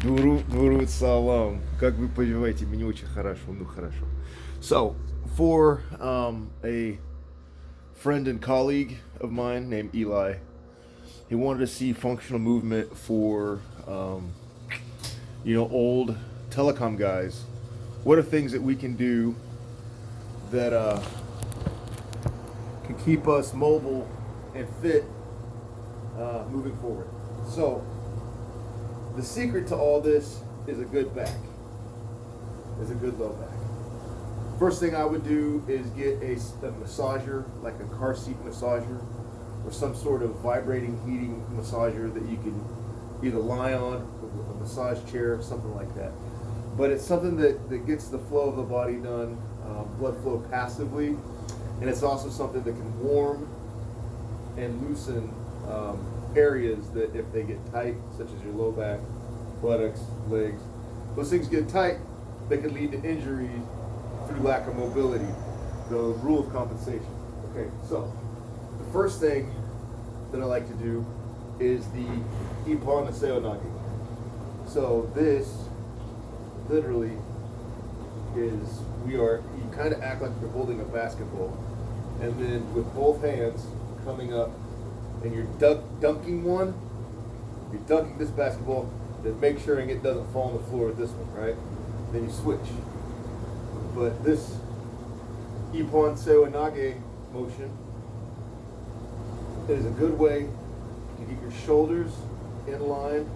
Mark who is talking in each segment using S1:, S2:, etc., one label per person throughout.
S1: Дурут салам. Как вы понимаете, мне очень хорошо, ну хорошо. So, for a friend and colleague of mine named Eli, he wanted to see functional movement for, old telecom guys. What are things that we can do that can keep us mobile and fit moving forward? So, the secret to all this is a good back, is a good low back. First thing I would do is get a massager, like a car seat massager, or some sort of vibrating heating massager that you can either lie on, a massage chair, something like that. But it's something that gets the flow of the body done, blood flow passively, and it's also something that can warm and loosen areas that if they get tight, such as your low back, buttocks, legs, those things get tight, they can lead to injury through lack of mobility, the rule of compensation. Okay, so the first thing that I like to do is the Ippon Seonagi. So this literally is, you kind of act like you're holding a basketball, and then with both hands coming up, and you're dunking this basketball, then make sure it doesn't fall on the floor with this one, right? Then you switch. But this Ippon Seonage motion is a good way to get your shoulders in line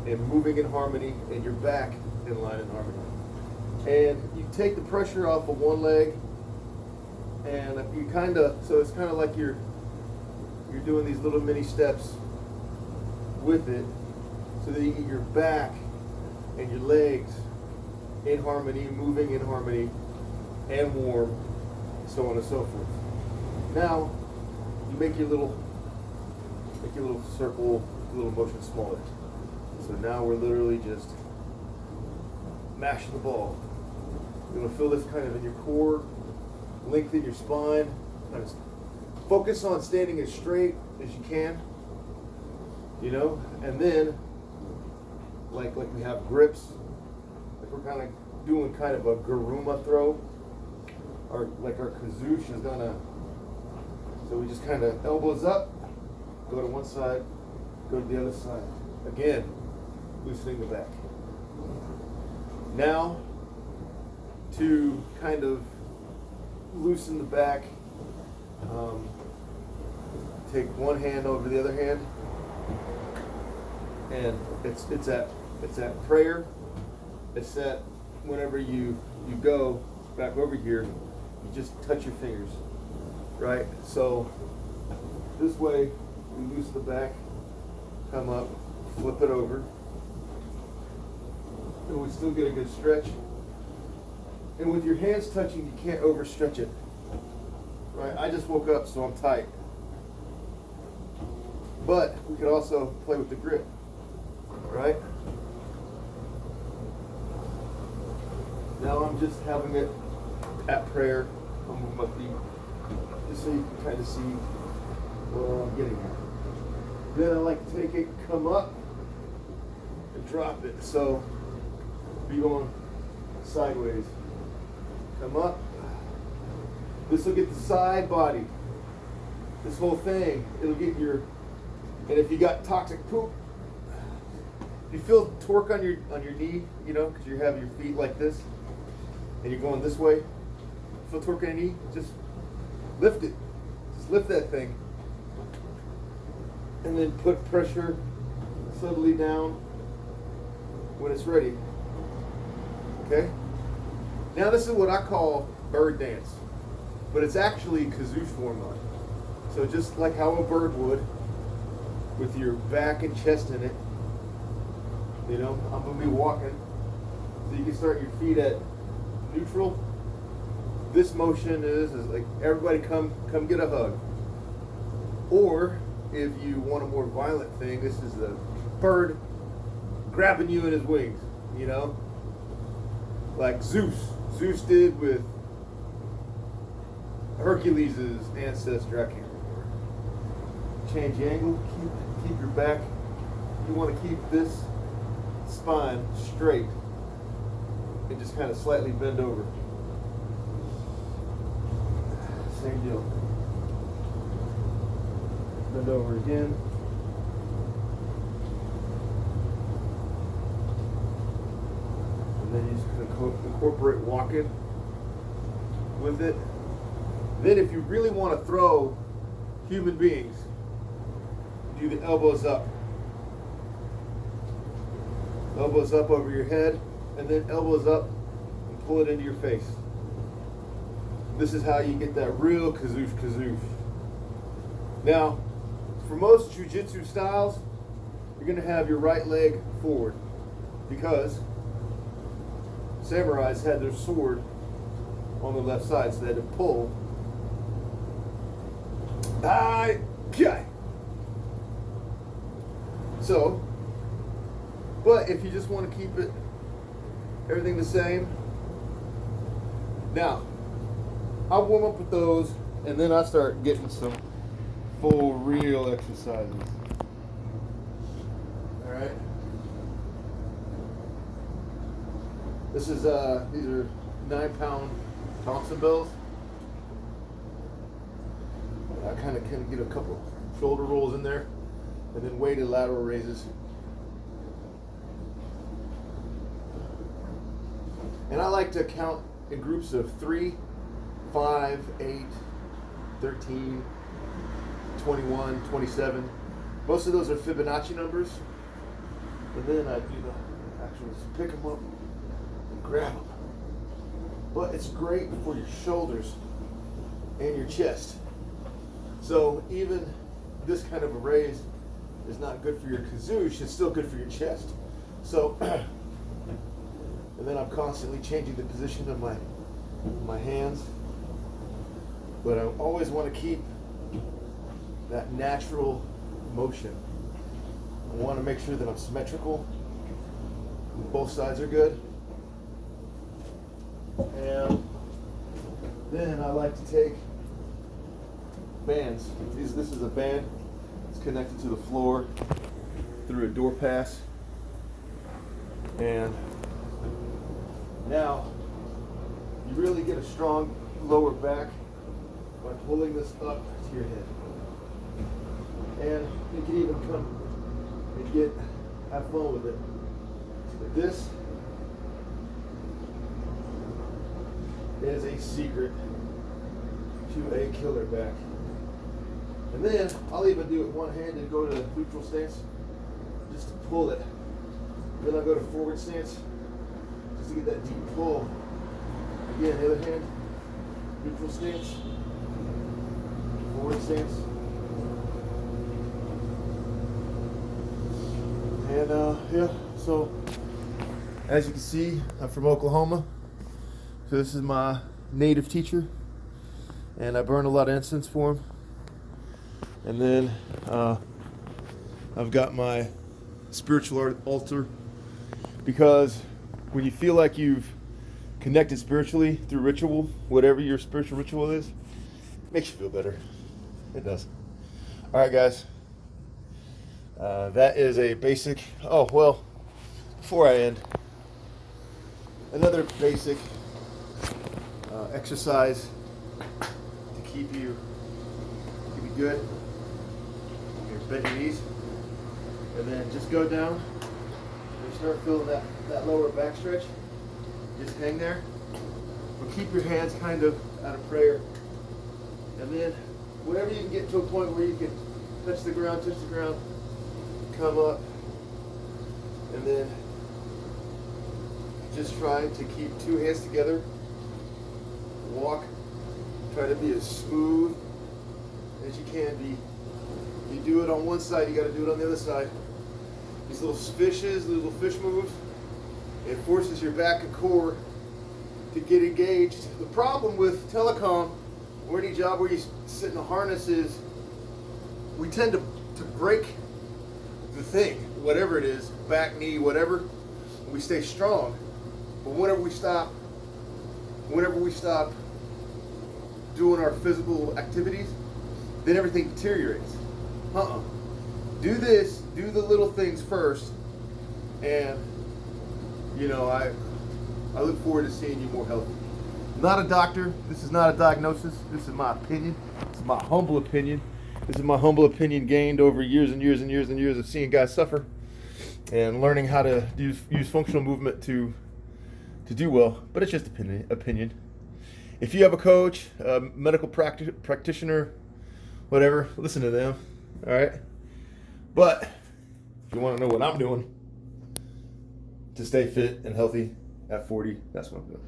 S1: and moving in harmony, and your back in line and harmony. And you take the pressure off of one leg, and so it's kind of like you're doing these little mini steps with it, so that you get your back and your legs in harmony, moving in harmony, and warm, so on and so forth. Now, you make your little circle, little motion smaller. So now we're literally just mashing the ball. You're gonna feel this kind of in your core, lengthen your spine, kind of focus on standing as straight as you can, and then like we have grips, like we're kind of doing kind of a garuma throw, or like our kazoosh is gonna, so we just kind of elbows up, go to one side, go to the other side. Again, loosening the back. Now, to kind of loosen the back, take one hand over the other hand, and it's at prayer. It's that whenever you go back over here, you just touch your fingers, right? So this way we loosen the back, come up, flip it over, and we still get a good stretch. And with your hands touching, you can't overstretch it, right? I just woke up, so I'm tight. But we could also play with the grip, right? Now I'm just having it at prayer. I'll move my feet just so you can kind of see where I'm getting at. Then I like to take it, come up, and drop it. So be going sideways. Come up. This will get the side body. This whole thing, it'll get your, and if you got toxic poop, if you feel torque on your knee, because you have your feet like this, and you're going this way, feel torque on your knee, just lift it. Just lift that thing. And then put pressure subtly down when it's ready. Okay? Now this is what I call bird dance, but it's actually kazoosh warm-up. So just like how a bird would, with your back and chest in it, I'm gonna be walking. So you can start your feet at neutral. This motion is like everybody come get a hug. Or if you want a more violent thing, this is the bird grabbing you in his wings, like Zeus did with Hercules' ancestor. I can't remember. Change the angle, keep your back. You want to keep this spine spine straight and just kind of slightly bend over. Same deal. Bend over again. And then you just incorporate walking with it. Then if you really want to throw human beings, do the elbows up. Elbows up over your head, and then elbows up and pull it into your face. This is how you get that real kazoosh kazoosh. Now, for most jiu-jitsu styles, you're going to have your right leg forward because samurais had their sword on the left side, so they had to pull. So, but if you just want to keep it, everything the same. Now, I warm up with those, and then I start getting some full real exercises. All right. This is these are 9-pound Thompson bells. I kind of can get a couple shoulder rolls in there, and then weighted lateral raises. And I like to count in groups of 3, 5, 8, 13, 21, 27. Most of those are Fibonacci numbers. And then I do the actual just pick them up and grab them. But it's great for your shoulders and your chest. So even this kind of a raise is not good for your kazoosh, it's still good for your chest. So, and then I'm constantly changing the position of my hands. But I always want to keep that natural motion. I want to make sure that I'm symmetrical. Both sides are good. And then I like to take bands. This is a band. It's connected to the floor through a door pass. And now you really get a strong lower back by pulling this up to your head. And you can even come and have fun with it. But this is a secret to a killer back. And then I'll even do it one hand and go to neutral stance just to pull it. Then I'll go to forward stance just to get that deep pull. Again, the other hand, neutral stance, forward stance. And yeah, so as you can see, I'm from Oklahoma. So this is my native teacher, and I burn a lot of incense for him. And then I've got my spiritual altar, because when you feel like you've connected spiritually through ritual, whatever your spiritual ritual is, it makes you feel better. It does. All right, guys. That is a basic. Oh, well, before I end, another basic exercise to keep you good. You bend your knees, and then just go down and start feeling that lower back stretch. Just hang there, but keep your hands kind of out of prayer, and then whenever you can get to a point where you can touch the ground, come up, and then just try to keep two hands together. Walk. Try to be as smooth as you can be. You do it on one side, you got to do it on the other side. These little little fish moves, it forces your back and core to get engaged. The problem with telecom or any job where you sit in a harness is we tend to break the thing, whatever it is, back, knee, whatever. We stay strong, but whenever we stop doing our physical activities, then everything deteriorates. Do this, do the little things first, and you know, I look forward to seeing you more healthy. Not a doctor. This is not a diagnosis. This is my opinion. This is my humble opinion. This is my humble opinion gained over years and years and years and years of seeing guys suffer and learning how to use functional movement to do well. But it's just opinion. If you have a coach, a medical practitioner, whatever, listen to them. All right. But if you want to know what I'm doing to stay fit and healthy at 40, that's what I'm doing.